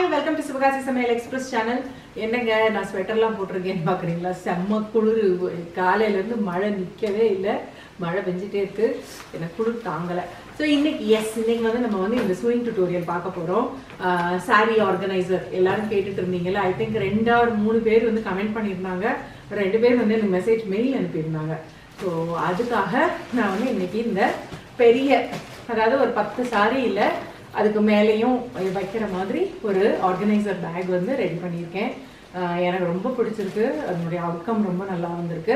Hi, welcome to Sivakasi Samayal Express channel. என்னங்க நான் ஸ்வெட்டர்லாம் போட்டுருக்கேன்னு பார்க்குறீங்களா? செம்ம குளிர், காலையிலேருந்து மழை நிற்கவே இல்லை, மழை பெஞ்சிட்டே இருக்கு, எனக்கு குளிர் தாங்கலை. ஸோ இன்னைக்கு இன்னைக்கு வந்து நம்ம வந்து இந்த ஸ்விங் டியூட்டோரியல் பார்க்க போகிறோம். சாரி ஆர்கனைசர் எல்லாரும் கேட்டுட்டு இருந்தீங்கல்ல, ஐ திங்க் 2 or 3 பேர் வந்து கமெண்ட் பண்ணியிருந்தாங்க, 2 பேர் வந்து எனக்கு மெசேஜ் மெயில் அனுப்பியிருந்தாங்க. ஸோ அதுக்காக நான் வந்து இன்னைக்கு இந்த பெரிய, அதாவது ஒரு 10 சாரி இல்லை அதுக்கு மேலேயும் வைக்கிற மாதிரி ஒரு ஆர்கனைசர் பேக் வந்து ரெடி பண்ணியிருக்கேன். எனக்கு ரொம்ப பிடிச்சிருக்கு, அதனுடைய அவுட்கம் ரொம்ப நல்லா வந்திருக்கு.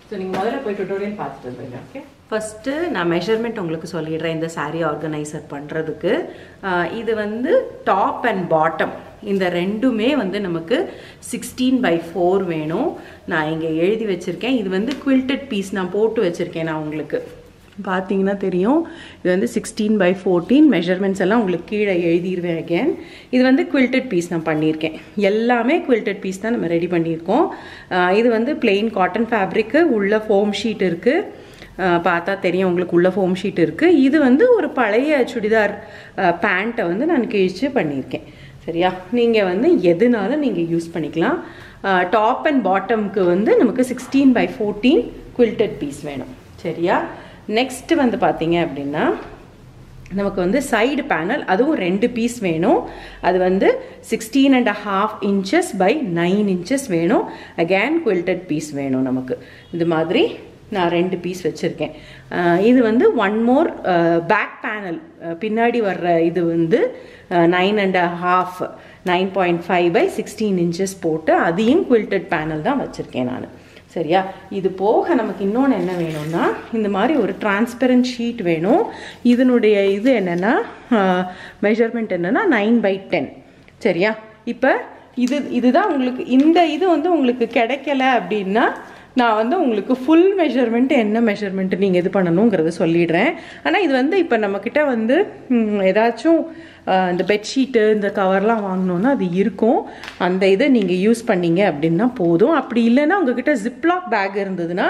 ஸோ நீங்கள் முதல்ல போய் டுட்டோரியல் பார்த்துட்டு வந்துருங்க. ஓகே, ஃபஸ்ட்டு நான் மெஷர்மெண்ட் உங்களுக்கு சொல்லிடுறேன். இந்த சாரீ ஆர்கனைசர் பண்ணுறதுக்கு இது வந்து டாப் அண்ட் பாட்டம் இந்த ரெண்டுமே வந்து நமக்கு 16/4 வேணும். நான் இங்கே எழுதி வச்சுருக்கேன். இது வந்து குவில்டட் பீஸ் நான் போட்டு வச்சுருக்கேன். நான் உங்களுக்கு பார்த்தீங்கன்னா தெரியும், இது வந்து 16/14 மெஷர்மெண்ட்ஸ் எல்லாம் உங்களுக்கு கீழே எழுதிடுவேன் அகேன். இது வந்து குவில்டட் பீஸ் நான் பண்ணியிருக்கேன். எல்லாமே குவில்டட் பீஸ் தான் நம்ம ரெடி பண்ணியிருக்கோம். இது வந்து பிளெயின் காட்டன் ஃபேப்ரிக்கு, உள்ள ஃபோம் ஷீட் இருக்குது, பார்த்தா தெரியும் உங்களுக்கு, உள்ள ஃபோம் ஷீட் இருக்குது. இது வந்து ஒரு பழைய சுடிதார் பேண்ட்டை வந்து நான் கிழிச்சு பண்ணியிருக்கேன். சரியா, நீங்கள் வந்து எதுனாலும் நீங்கள் யூஸ் பண்ணிக்கலாம். டாப் அண்ட் பாட்டம்க்கு வந்து நமக்கு 16/14 குவில்டட் பீஸ் வேணும். சரியா, நெக்ஸ்ட்டு வந்து பார்த்தீங்க அப்படின்னா நமக்கு வந்து சைடு பேனல், அதுவும் 2 பீஸ் வேணும். அது வந்து 16.5 inches by 9 inches வேணும். அகேன் குவில்டட் பீஸ் வேணும் நமக்கு. இது மாதிரி நான் 2 பீஸ் வச்சுருக்கேன். இது வந்து 1 more பேக் பேனல் பின்னாடி வர்ற இது வந்து 9.5 9.5 by 16 inches போட்டு அதையும் குவில்டட் பேனல் தான் வச்சுருக்கேன் நான். சரியா, இது போக நமக்கு இன்னொன்று என்ன வேணும்னா, இந்த மாதிரி ஒரு டிரான்ஸ்பரண்ட் ஷீட் வேணும். இதனுடைய இது என்னென்னா, மெஷர்மெண்ட் என்னென்னா 9/10. சரியா, இப்போ இதுதான் உங்களுக்கு, இந்த இது வந்து உங்களுக்கு கிடைக்கல அப்படின்னா நான் வந்து உங்களுக்கு ஃபுல் மெஷர்மெண்ட் என்ன மெஷர்மெண்ட் நீங்கள் இது பண்ணணுங்கிறத சொல்லிடுறேன். ஆனால் இது வந்து இப்போ நம்மக்கிட்ட வந்து ஏதாச்சும் இந்த பெட்ஷீட்டு இந்த கவர்லாம் வாங்கினோன்னா அது இருக்கும். அந்த இதை நீங்கள் யூஸ் பண்ணீங்க அப்படின்னா போதும். அப்படி இல்லைன்னா உங்ககிட்ட ஜிப்லாக் பேக் இருந்ததுன்னா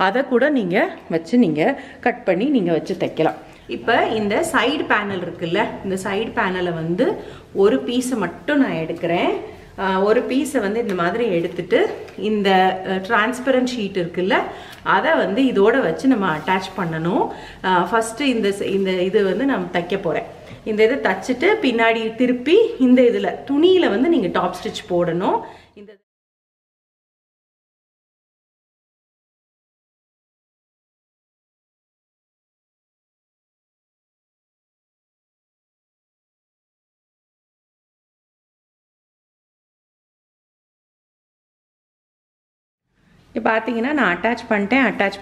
அதை கூட நீங்கள் வச்சு நீங்கள் கட் பண்ணி நீங்கள் வச்சு தைக்கலாம். இப்போ இந்த சைடு பேனல் இருக்குல்ல, இந்த சைடு பேனலை வந்து ஒரு பீஸை மட்டும் நான் எடுக்கிறேன். ஒரு பீஸை வந்து இந்த மாதிரி எடுத்துட்டு இந்த டிரான்ஸ்பரண்ட் ஷீட் இருக்குல்ல, அதை வந்து இதோட வச்சு நம்ம அட்டாச் பண்ணணும். ஃபஸ்ட்டு இந்த இது வந்து நான் தைக்க போகிறேன். இந்த இதை தச்சுட்டு பின்னாடி திருப்பி இந்த இதில் துணியில் வந்து நீங்கள் டாப் ஸ்டிச் போடணும். இந்த இப்போ பார்த்தீங்கன்னா நான் அட்டாச்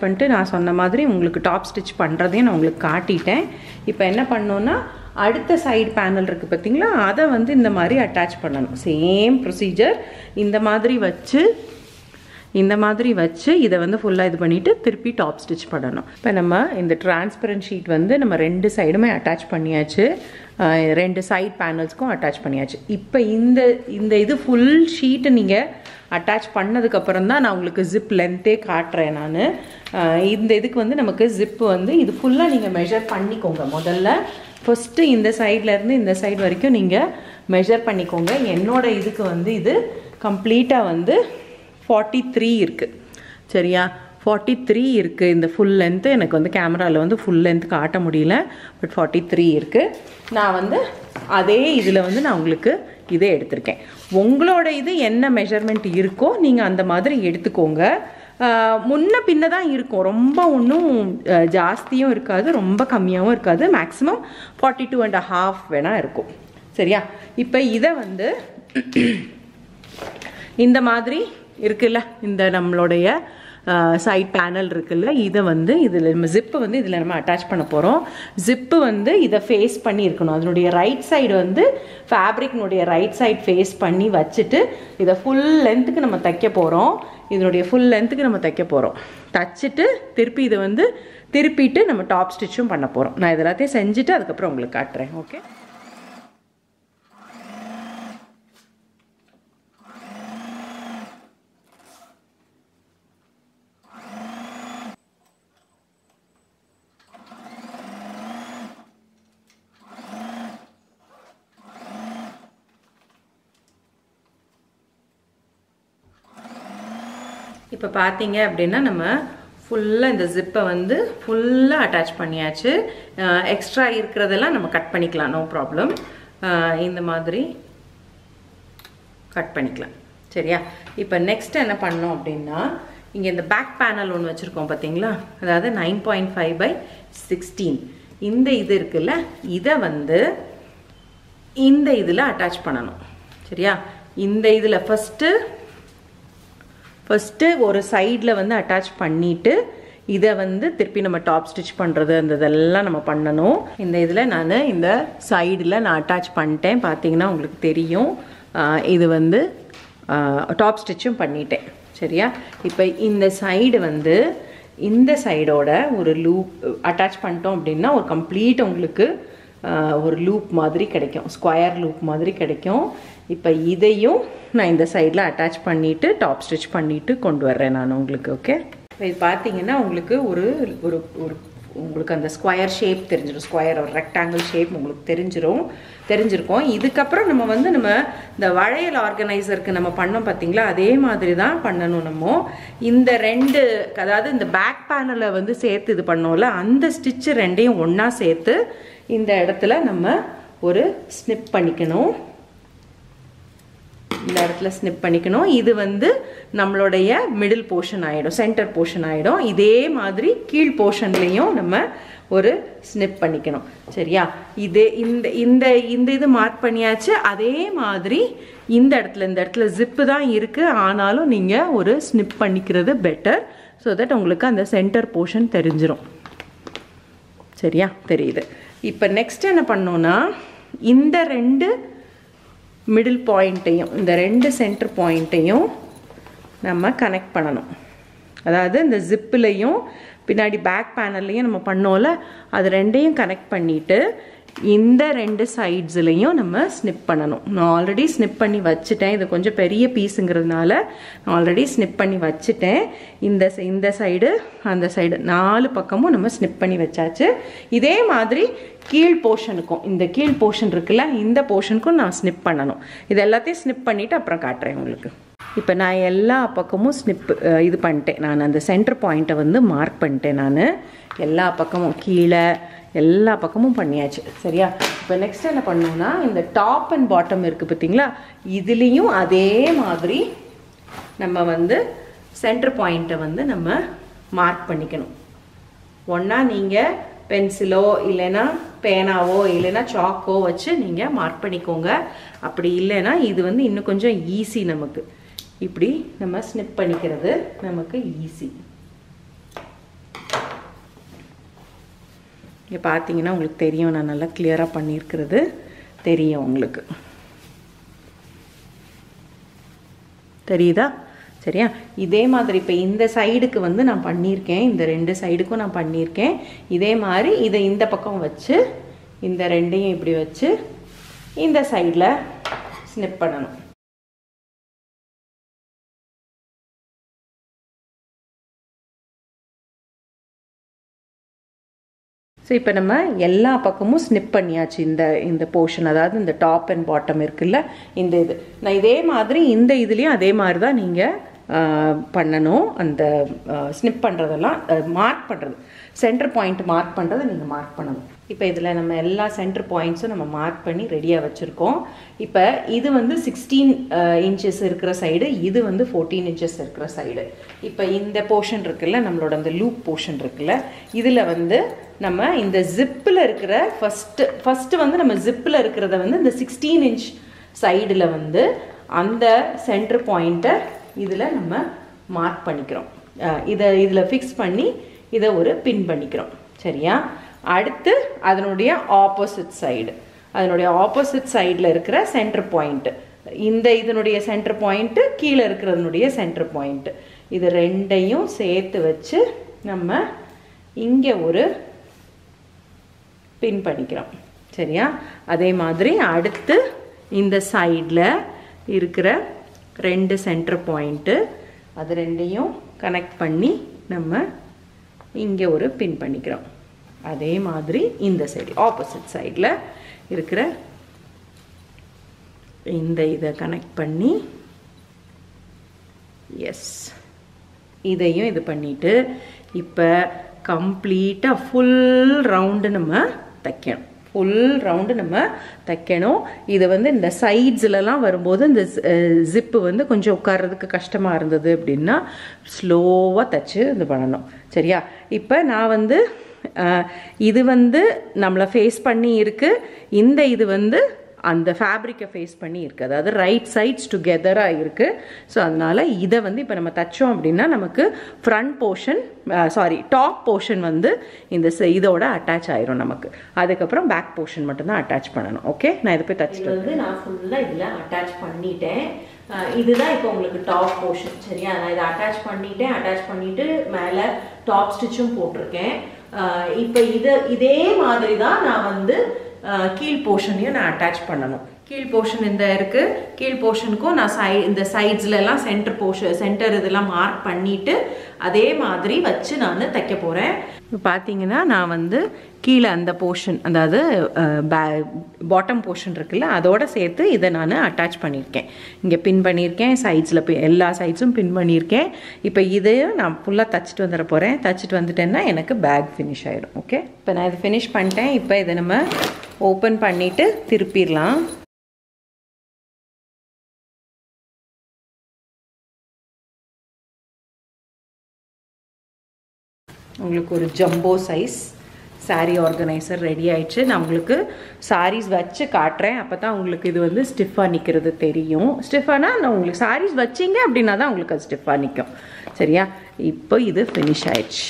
பண்ணிட்டு நான் சொன்ன மாதிரி உங்களுக்கு டாப் ஸ்டிச் பண்ணுறதையும் நான் உங்களுக்கு காட்டிட்டேன். இப்போ என்ன பண்ணோன்னா, அடுத்த சைடு பேனல் இருக்குது பார்த்தீங்களா, அதை வந்து இந்த மாதிரி அட்டாச் பண்ணணும். Same procedure. இந்த மாதிரி வச்சு இதை வந்து ஃபுல்லாக இது பண்ணிவிட்டு திருப்பி டாப் ஸ்டிச் பண்ணணும். இப்போ நம்ம இந்த டிரான்ஸ்பரண்ட் ஷீட் வந்து நம்ம 2 சைடுமே அட்டாச் பண்ணியாச்சு, 2 சைட் பேனல்ஸ்க்கும் அட்டாச் பண்ணியாச்சு. இப்போ இந்த இது ஃபுல் ஷீட்டை நீங்கள் அட்டாச் பண்ணதுக்கப்புறம் தான் நான் உங்களுக்கு ஜிப் லென்த்தே காட்டுறேன். நான் இந்த இதுக்கு வந்து நமக்கு ஜிப்பு வந்து இது ஃபுல்லாக நீங்கள் மெஷர் பண்ணிக்கோங்க. முதல்ல ஃபஸ்ட்டு இந்த சைட்லேருந்து இந்த சைடு வரைக்கும் நீங்கள் மெஷர் பண்ணிக்கோங்க. என்னோட இதுக்கு வந்து இது கம்ப்ளீட்டாக வந்து 43 இருக்குது. சரியா, 43 இருக்குது இந்த ஃபுல் லென்த்து. எனக்கு வந்து கேமராவில் வந்து ஃபுல் லென்த் காட்ட முடியல, பட் 43 இருக்குது. நான் வந்து அதே இதில் வந்து நான் உங்களுக்கு இதே எடுத்திருக்கேன். உங்களோட இது என்ன மெஷர்மெண்ட் இருக்கோ நீங்கள் அந்த மாதிரி எடுத்துக்கோங்க. முன்ன பின்ன தான் இருக்கும், ரொம்ப ஒன்றும் ஜாஸ்தியும் இருக்காது, ரொம்ப கம்மியாகவும் இருக்காது. மேக்ஸிமம் 42.5 வேணால் இருக்கும். சரியா, இப்போ இதை வந்து இந்த மாதிரி இருக்குல்ல, இந்த நம்மளுடைய சைட் பேனல் இருக்குல்ல, இதை வந்து இதில் நம்ம ஜிப்பு வந்து இதில் நம்ம அட்டாச் பண்ண போகிறோம். ஜிப்பு வந்து இதை ஃபேஸ் பண்ணி இருக்கணும். அதனுடைய ரைட் சைடு வந்து ஃபேப்ரிக்னுடைய ரைட் சைடு ஃபேஸ் பண்ணி வச்சுட்டு இதை ஃபுல் லென்த்துக்கு நம்ம தைக்க போகிறோம். இதனுடைய ஃபுல் லென்த்துக்கு நம்ம தைக்க போகிறோம். தைச்சிட்டு திருப்பி இதை வந்து திருப்பிட்டு நம்ம டாப் ஸ்டிச்சும் பண்ண போகிறோம். நான் இது எல்லாத்தையும் செஞ்சுட்டு அதுக்கப்புறம் உங்களுக்கு காட்டுறேன். ஓகே, இப்போ பார்த்தீங்க அப்படின்னா நம்ம ஃபுல்லாக இந்த ஜிப்பை வந்து ஃபுல்லாக அட்டாச் பண்ணியாச்சு. எக்ஸ்ட்ரா இருக்கிறதெல்லாம் நம்ம கட் பண்ணிக்கலாம், நோ ப்ராப்ளம். இந்த மாதிரி கட் பண்ணிக்கலாம். சரியா? இப்போ நெக்ஸ்ட் என்ன பண்ணோம் அப்படின்னா, இங்கே இந்த பேக் பேனல் ஒன்று வச்சுருக்கோம் பார்த்தீங்களா, அதாவது 9.5/16 இந்த இது இருக்குல்ல, இதை வந்து இந்த இதில் அட்டாச் பண்ணணும். சரியா? இந்த இதில் ஃபஸ்ட்டு ஒரு சைடில் வந்து அட்டாச் பண்ணிவிட்டு இதை வந்து திருப்பி நம்ம டாப் ஸ்டிச் பண்ணுறது அந்த இதெல்லாம் நம்ம பண்ணணும். இந்த இதில் நான் இந்த சைடில் நான் அட்டாச் பண்ணிட்டேன். பார்த்தீங்கன்னா உங்களுக்கு தெரியும். இது வந்து டாப் ஸ்டிச்சும் பண்ணிட்டேன். சரியா? இப்போ இந்த சைடு வந்து இந்த சைடோட ஒரு லூப் அட்டாச் பண்ணிட்டோம் அப்படின்னா ஒரு கம்ப்ளீட் உங்களுக்கு ஒரு லூப் மாதிரி கிடைக்கும், ஸ்கொயர் லூப் மாதிரி கிடைக்கும். இப்போ இதையும் நான் இந்த சைடில் அட்டாச் பண்ணிவிட்டு டாப் ஸ்டிச் பண்ணிவிட்டு கொண்டு வர்றேன் நான் உங்களுக்கு. ஓகே, இது பார்த்தீங்கன்னா உங்களுக்கு ஒரு ஒரு ஒரு உங்களுக்கு அந்த ஸ்கொயர் ஷேப் தெரிஞ்சிடும், ஸ்கொயர் ஒரு ரெக்டாங்கிள் ஷேப் உங்களுக்கு தெரிஞ்சிருக்கும். இதுக்கப்புறம் நம்ம வந்து இந்த வளையல் ஆர்கனைசருக்கு நம்ம பண்ணோம் பார்த்தீங்களா, அதே மாதிரி தான் பண்ணணும். நம்ம இந்த ரெண்டு, அதாவது இந்த பேக் பேனலை வந்து சேர்த்து இது பண்ணோம்ல, அந்த ஸ்டிச்சு ரெண்டையும் ஒன்றா சேர்த்து இந்த இடத்துல நம்ம ஒரு ஸ்னிப் பண்ணிக்கணும். இந்த இடத்துல ஸ்னிப் பண்ணிக்கணும். இது வந்து நம்மளுடைய மிடில் போர்ஷன் ஆகிடும், சென்டர் போர்ஷன் ஆகிடும். இதே மாதிரி கீழ் போர்ஷன்லேயும் நம்ம ஒரு ஸ்னிப் பண்ணிக்கணும். சரியா? இது இது மார்க் பண்ணியாச்சு. அதே மாதிரி இந்த இடத்துல ஜிப்பு தான் இருக்குது, ஆனாலும் நீங்கள் ஒரு ஸ்னிப் பண்ணிக்கிறது பெட்டர். ஸோ தட் உங்களுக்கு அந்த சென்டர் போர்ஷன் தெரிஞ்சிடும். சரியா? தெரியுது. இப்போ நெக்ஸ்ட் என்ன பண்ணோன்னா, இந்த ரெண்டு மிடில் பாயிண்ட்டையும் இந்த ரெண்டு சென்டர் பாயிண்ட்டையும் நம்ம கனெக்ட் பண்ணணும். அதாவது இந்த ஜிப்புலையும் பின்னாடி பேக் பேனல்லையும் நம்ம பண்ணோம்ல, அது ரெண்டையும் கனெக்ட் பண்ணிவிட்டு இந்த ரெண்டு சைட்ஸ்லையும் நம்ம ஸ்னிப் பண்ணணும். நான் ஆல்ரெடி ஸ்னிப் பண்ணி வச்சுட்டேன். இது கொஞ்சம் பெரிய பீஸுங்கிறதுனால நான் ஆல்ரெடி ஸ்னிப் பண்ணி வச்சுட்டேன். இந்த சைடு அந்த சைடு 4 பக்கமும் நம்ம ஸ்னிப் பண்ணி வச்சாச்சு. இதே மாதிரி கீழ் போர்ஷனுக்கும், இந்த கீழ் போர்ஷன் இருக்குல்ல, இந்த போர்ஷனுக்கும் நான் ஸ்னிப் பண்ணணும். இது எல்லாத்தையும் ஸ்னிப் பண்ணிவிட்டு அப்புறம் காட்டுறேன் உங்களுக்கு. இப்போ நான் எல்லா பக்கமும் இது பண்ணிட்டேன். நான் அந்த சென்டர் பாயிண்ட்டை வந்து மார்க் பண்ணிட்டேன். நான் எல்லா பக்கமும் கீழே எல்லா பக்கமும் பண்ணியாச்சு. சரியா? இப்போ நெக்ஸ்ட் என்ன பண்ணோம்னா, இந்த டாப் அண்ட் பாட்டம் இருக்குது பார்த்தீங்களா, இதுலேயும் அதே மாதிரி நம்ம வந்து சென்டர் பாயிண்ட்டை வந்து நம்ம மார்க் பண்ணிக்கணும். ஒன்றா நீங்கள் பென்சிலோ இல்லைன்னா பேனாவோ இல்லைன்னா சாக்கோ வச்சு நீங்கள் மார்க் பண்ணிக்கோங்க. அப்படி இல்லைன்னா இது வந்து இன்னும் கொஞ்சம் ஈஸி நமக்கு. இப்படி நம்ம ஸ்னிப் பண்ணிக்கிறது நமக்கு ஈஸி. இங்கே பார்த்தீங்கன்னா உங்களுக்கு தெரியும், நான் நல்லா கிளியராக பண்ணியிருக்கிறது தெரியும் உங்களுக்கு. தெரியுதா? சரியா? இதே மாதிரி இப்போ இந்த சைடுக்கு வந்து நான் பண்ணியிருக்கேன், இந்த ரெண்டு சைடுக்கும் நான் பண்ணியிருக்கேன். இதே மாதிரி இதை இந்த பக்கம் வச்சு இந்த ரெண்டையும் இப்படி வச்சு இந்த சைடில் ஸ்னிப் பண்ணணும். ஸோ இப்போ நம்ம எல்லா பக்கமும் ஸ்னிப் பண்ணியாச்சு. இந்த போர்ஷன், அதாவது இந்த டாப் அண்ட் பாட்டம் இருக்குல்ல, இந்த இது நான் இதே மாதிரி இந்த இதுலேயும் அதே மாதிரி தான் நீங்கள் பண்ணணும். அந்த ஸ்னிப் பண்ணுறதெல்லாம் மார்க் பண்ணுறது, சென்டர் பாயிண்ட் மார்க் பண்ணுறதை நீங்கள் மார்க் பண்ணணும். இப்போ இதில் நம்ம எல்லா சென்டர் பாயிண்ட்ஸும் நம்ம மார்க் பண்ணி ரெடியாக வச்சுருக்கோம். இப்போ இது வந்து 16 இன்ச்சஸ் இருக்கிற சைடு, இது வந்து 14 இன்ச்சஸ் இருக்கிற சைடு. இப்போ இந்த போர்ஷன் இருக்குல்ல, நம்மளோட அந்த லூப் போர்ஷன் இருக்குல்ல, இதில் வந்து நம்ம இந்த ஜிப்பில் இருக்கிற ஃபஸ்ட்டு வந்து நம்ம ஜிப்பில் இருக்கிறத வந்து இந்த 16 இன்ச் சைடில் வந்து அந்த சென்டர் பாயிண்ட்டை இதில் நம்ம மார்க் பண்ணிக்கிறோம். இதில் ஃபிக்ஸ் பண்ணி இதை ஒரு பின் பண்ணிக்கிறோம். சரியா? அடுத்து அதனுடைய ஆப்போசிட் சைடில் இருக்கிற சென்டர் பாயிண்ட்டு, இதனுடைய சென்டர் பாயிண்ட்டு, கீழே இருக்கிறதனுடைய சென்டர் பாயிண்ட்டு, இது ரெண்டையும் சேர்த்து வச்சு நம்ம இங்கே ஒரு பின் பண்ணிக்கிறோம். சரியா? அதே மாதிரி அடுத்து இந்த சைடில் இருக்கிற ரெண்டு சென்டர் பாயிண்ட்டு, அது ரெண்டையும் கனெக்ட் பண்ணி நம்ம இங்கே ஒரு பின் பண்ணிக்கிறோம். அதே மாதிரி இந்த சைடு ஆப்போசிட் சைடில் இருக்கிற இதை கனெக்ட் பண்ணி, எஸ், இதையும் இது பண்ணிட்டு இப்போ கம்ப்ளீட்டாக ஃபுல் ரவுண்டு நம்ம தைக்கணும். ஃபுல் ரவுண்டு நம்ம தைக்கணும். இது வந்து இந்த சைட்ஸ்லலாம் வரும்போது இந்த ஜிப்பு வந்து கொஞ்சம் உட்கார்றதுக்கு கஷ்டமாக இருந்தது அப்படின்னா ஸ்லோவாக தைச்சு இது பண்ணணும். சரியா? இப்போ நான் வந்து இது வந்து நம்மளை ஃபேஸ் பண்ணி இருக்கு, இந்த இது வந்து அந்த ஃபேப்ரிக்கை ஃபேஸ் பண்ணி இருக்குது, அதாவது ரைட் சைட்ஸ் டுகெதராக இருக்குது. ஸோ அதனால் இதை வந்து இப்போ நம்ம தைச்சோம் அப்படின்னா நமக்கு ஃப்ரண்ட் போர்ஷன் டாப் போர்ஷன் வந்து இந்த இதோட அட்டாச் ஆயிரும் நமக்கு. அதுக்கப்புறம் பேக் போர்ஷன் மட்டும்தான் அட்டாச் பண்ணணும். ஓகே, நான் இதை போய் தைச்சிட்டு வந்து நான் ஃபுல்லாக இதில் அட்டாச் பண்ணிட்டேன். இதுதான் இப்போ உங்களுக்கு டாப் போர்ஷன். சரியா? நான் இதை அட்டாச் பண்ணிவிட்டு மேலே டாப் ஸ்டிச்சும் போட்டிருக்கேன். இப்போ இதே மாதிரி தான் நான் வந்து கீழ் போர்ஷனையும் நான் அட்டாச் பண்ணணும். கீழ் போர்ஷன் இந்த இருக்கு, கீழ் போர்ஷனுக்கும் நான் இந்த சைட்ஸ்ல எல்லாம் சென்டர் இதெல்லாம் மார்க் பண்ணிட்டு அதே மாதிரி வச்சு நான் தைக்க போறேன். இப்போ பார்த்தீங்கன்னா நான் வந்து கீழே அந்த போர்ஷன், அதாவது பாட்டம் போர்ஷன் இருக்குல்ல, அதோட சேர்த்து இதை நான் அட்டாச் பண்ணியிருக்கேன். இங்கே பின் பண்ணியிருக்கேன், சைட்ஸில் எல்லா சைட்ஸும் பின் பண்ணியிருக்கேன். இப்போ இதையும் நான் ஃபுல்லாக தைச்சிட்டு வந்துட போகிறேன். தைச்சிட்டு வந்துட்டேன்னா எனக்கு பேக் ஃபினிஷ் ஆகிடும். ஓகே, இப்போ நான் இதை ஃபினிஷ் பண்ணிட்டேன். இப்போ இதை நம்ம ஓப்பன் பண்ணிவிட்டு திருப்பிடலாம். உங்களுக்கு ஒரு jumbo size sari organiser ready ஆயிடுச்சு. நான் உங்களுக்கு சாரீஸ் வச்சு காட்டுறேன், அப்போ தான் உங்களுக்கு இது வந்து ஸ்டிஃபாக நிற்கிறது தெரியும். ஸ்டிஃபானா நான் உங்களுக்கு சாரீஸ் வச்சிங்க அப்படின்னா தான் உங்களுக்கு அது ஸ்டிஃபாக நிற்கும். சரியா? இப்போ இது ஃபினிஷ் ஆயிடுச்சு.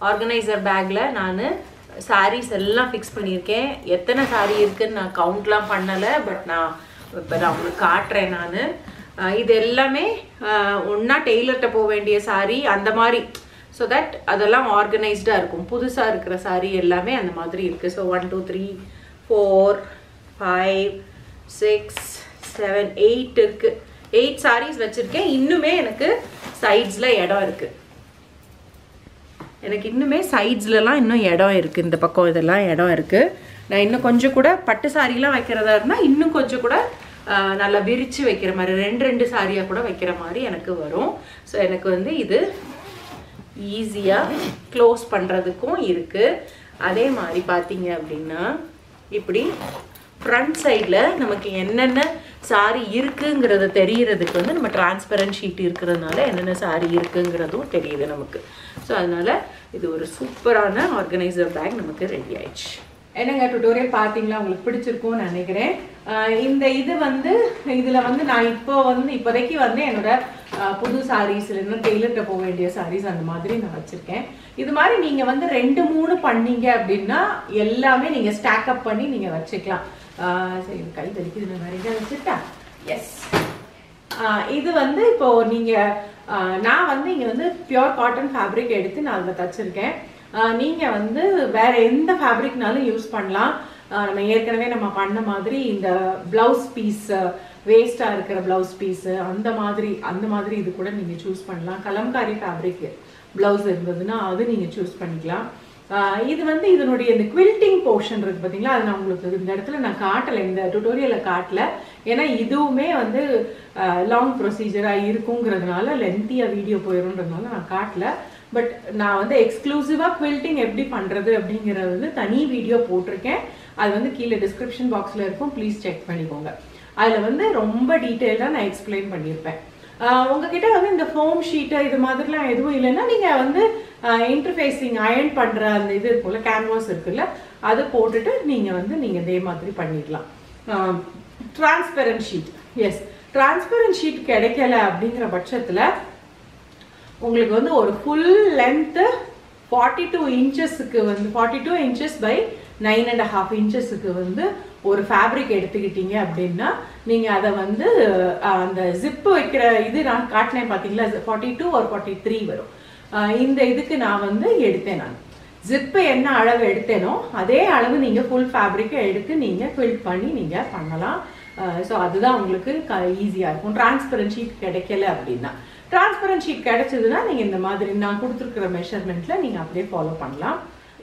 ஆர்கனைசர் பேக்கில் நான் சாரீஸ் எல்லாம் ஃபிக்ஸ் பண்ணியிருக்கேன். எத்தனை சாரீ இருக்குதுன்னு நான் கவுண்ட்லாம் பண்ணலை, பட் நான் உங்களுக்கு காட்டுறேன். நான் இது எல்லாமே ஒன்றா டெய்லர்கிட்ட போக வேண்டிய சாரீ அந்த மாதிரி, ஸோ தட் அதெல்லாம் ஆர்கனைஸ்டாக இருக்கும். புதுசாக இருக்கிற சாரீ எல்லாமே அந்த மாதிரி இருக்குது. ஸோ 1 2 3 4 5 6 7 8 இருக்குது. 8 சாரீஸ் வச்சுருக்கேன். இன்னுமே எனக்கு சைட்ஸில் இடம் இருக்குது. எனக்கு இன்னுமே சைட்ஸ்லலாம் இன்னும் இடம் இருக்குது. இந்த பக்கம் இதெல்லாம் இடம் இருக்குது. நான் இன்னும் கொஞ்சம் கூட பட்டு சாரீலாம் வைக்கிறதா இருந்தால் இன்னும் கொஞ்சம் கூட நல்லா விரித்து வைக்கிற மாதிரி 2 சாரியாக கூட வைக்கிற மாதிரி எனக்கு வரும். ஸோ எனக்கு வந்து இது ஈஸியாக க்ளோஸ் பண்ணுறதுக்கும் இருக்குது. அதே மாதிரி பார்த்தீங்க அப்படின்னா இப்படி ஃப்ரண்ட் சைடில் நமக்கு என்னென்ன சாரீ இருக்குங்கிறத தெரியறதுக்கு வந்து நம்ம டிரான்ஸ்பரண்ட் ஷீட் இருக்கிறதுனால என்னென்ன சாரீ இருக்குங்கிறதும் தெரியுது நமக்கு. ஸோ அதனால் இது ஒரு சூப்பரான ஆர்கனைசர் பேக் நமக்கு ரெடி ஆயிடுச்சு. என்னங்க டுட்டோரியல் பார்த்தீங்களா? உங்களுக்கு பிடிச்சிருக்கும்னு நினைக்கிறேன். இந்த இது வந்து இதில் வந்து நான் இப்போதைக்கு வந்து என்னோட புது சாரீஸ் இல்லைன்னா டெய்லர்கிட்ட போக வேண்டிய சாரீஸ் அந்த மாதிரி நான் வச்சுருக்கேன். இது மாதிரி நீங்கள் வந்து 2 3 பண்ணீங்க அப்படின்னா எல்லாமே நீங்கள் ஸ்டாக்அப் பண்ணி நீங்கள் வச்சுக்கலாம். சரி, கை வலிக்குது, நான் நிறைய வச்சுட்டா. எஸ், இது வந்து இப்போ நீங்கள் நான் வந்து இங்கே வந்து பியூர் காட்டன் ஃபேப்ரிக் எடுத்து நான் அதில் தச்சிருக்கேன். நீங்கள் வந்து வேற எந்த ஃபேப்ரிக்னாலும் யூஸ் பண்ணலாம். நம்ம ஏற்கனவே நம்ம பண்ண மாதிரி இந்த பிளவுஸ் பீஸ், வேஸ்டாக இருக்கிற பிளவுஸ் பீஸு அந்த மாதிரி இது கூட நீங்கள் சூஸ் பண்ணலாம். கலம்காரி ஃபேப்ரிக் பிளவுஸ் இருந்ததுன்னா அது நீங்கள் சூஸ் பண்ணிக்கலாம். இது வந்து இதனுடைய இந்த குவில்டிங் போர்ஷன் இருக்கு பார்த்தீங்களா, அது நான் உங்களுக்கு இந்த இடத்துல நான் காட்டலை, இந்த டுட்டோரியலில் காட்டல. ஏன்னா இதுவுமே வந்து லாங் ப்ரொசீஜராக இருக்குங்கிறதுனால லென்த்தியாக வீடியோ போயிடும்ன்றதுனால நான் காட்டல. பட் நான் வந்து எக்ஸ்க்ளூசிவாக குவில்டிங் எப்படி பண்ணுறது அப்படிங்கிறது வந்து தனி வீடியோ போட்டிருக்கேன். அது வந்து கீழே டிஸ்கிரிப்ஷன் பாக்ஸில் இருக்கும், ப்ளீஸ் செக் பண்ணிக்கோங்க. அதில் வந்து ரொம்ப டீட்டெயிலாக நான் எக்ஸ்பிளைன் பண்ணியிருப்பேன். உங்ககிட்ட வந்து இந்த ஃபோம் ஷீட்டு இது மாதிரிலாம் எதுவும் இல்லைன்னா நீங்கள் வந்து இன்டர்ஃபேஸிங் அயர்ன் பண்ணுற அந்த இது இருக்குல்ல, கேன்வாஸ் இருக்குல்ல, அது போட்டுட்டு நீங்கள் இதே மாதிரி பண்ணிக்கலாம். Transparent sheet, yes, transparent sheet கிடைக்கல அப்படிங்கிற பட்சத்தில் உங்களுக்கு வந்து ஒரு ஃபுல் லென்த்து 42 இன்ச்சஸுக்கு வந்து 42 இன்ச்சஸ் பை 9.5 இன்ச்சஸுக்கு வந்து ஒரு ஃபேப்ரிக் எடுத்துக்கிட்டீங்க அப்படின்னா நீங்கள் அதை வந்து அந்த ஜிப்பு வைக்கிற இது நான் காட்டினேன் பார்த்தீங்களா, 42 or 43 வரும். இந்த இதுக்கு நான் வந்து எடுத்தேன். நான் ஜிப்பு என்ன அளவு எடுத்தேனோ அதே அளவு நீங்கள் ஃபுல் ஃபேப்ரிக்கை எடுத்து நீங்கள் ஃபில் பண்ணி நீங்கள் பண்ணலாம். ஸோ அதுதான் உங்களுக்கு ஈஸியாக இருக்கும். டிரான்ஸ்பரண்ட் ஷீட் கிடைக்கல அப்படின்னா, டிரான்ஸ்பரண்ட் ஷீட் கிடைச்சதுன்னா நீங்கள் இந்த மாதிரி நான் கொடுத்துருக்குற மெஷர்மெண்ட்டில் நீங்கள் அப்படியே ஃபாலோ பண்ணலாம்.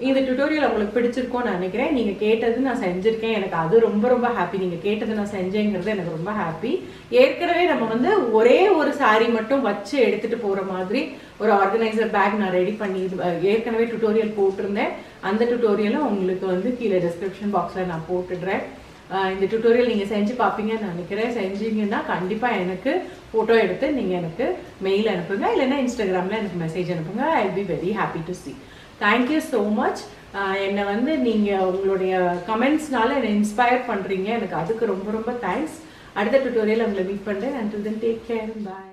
இந்த டியூட்டோரியல் உங்களுக்கு பிடிச்சிருக்கும்னு நினைக்கிறேன். நீங்கள் கேட்டது நான் செஞ்சுருக்கேன், எனக்கு அது ரொம்ப ரொம்ப ஹாப்பி. நீங்கள் கேட்டது நான் செஞ்சேங்கிறது எனக்கு ரொம்ப ஹாப்பி. ஏற்கனவே நம்ம வந்து ஒரே ஒரு சாரீ மட்டும் வச்சு எடுத்துகிட்டு போகிற மாதிரி ஒரு ஆர்கனைசர் பேக் நான் ரெடி பண்ணி ஏற்கனவே டியூட்டோரியல் போட்டிருந்தேன். அந்த டியூட்டோரியலும் உங்களுக்கு வந்து கீழே டிஸ்கிரிப்ஷன் பாக்ஸில் நான் போட்டுடுறேன். இந்த டியூட்டோரியல் நீங்கள் செஞ்சு பார்ப்பீங்கன்னு நினைக்கிறேன். செஞ்சீங்கன்னா கண்டிப்பாக எனக்கு ஃபோட்டோ எடுத்து நீங்கள் எனக்கு மெயில் அனுப்புங்க, இல்லைன்னா இன்ஸ்டாகிராமில் எனக்கு மெசேஜ் அனுப்புங்க. I will be very happy to C. Thank you so much. என்னை வந்து நீங்கள் உங்களுடைய கமெண்ட்ஸ்னால என்னை இன்ஸ்பயர் பண்ணுறீங்க, எனக்கு அதுக்கு ரொம்ப ரொம்ப தேங்க்ஸ். அடுத்த டியூட்டோரியல் உங்களை மீட் பண்ணுறேன். until then take care, bye.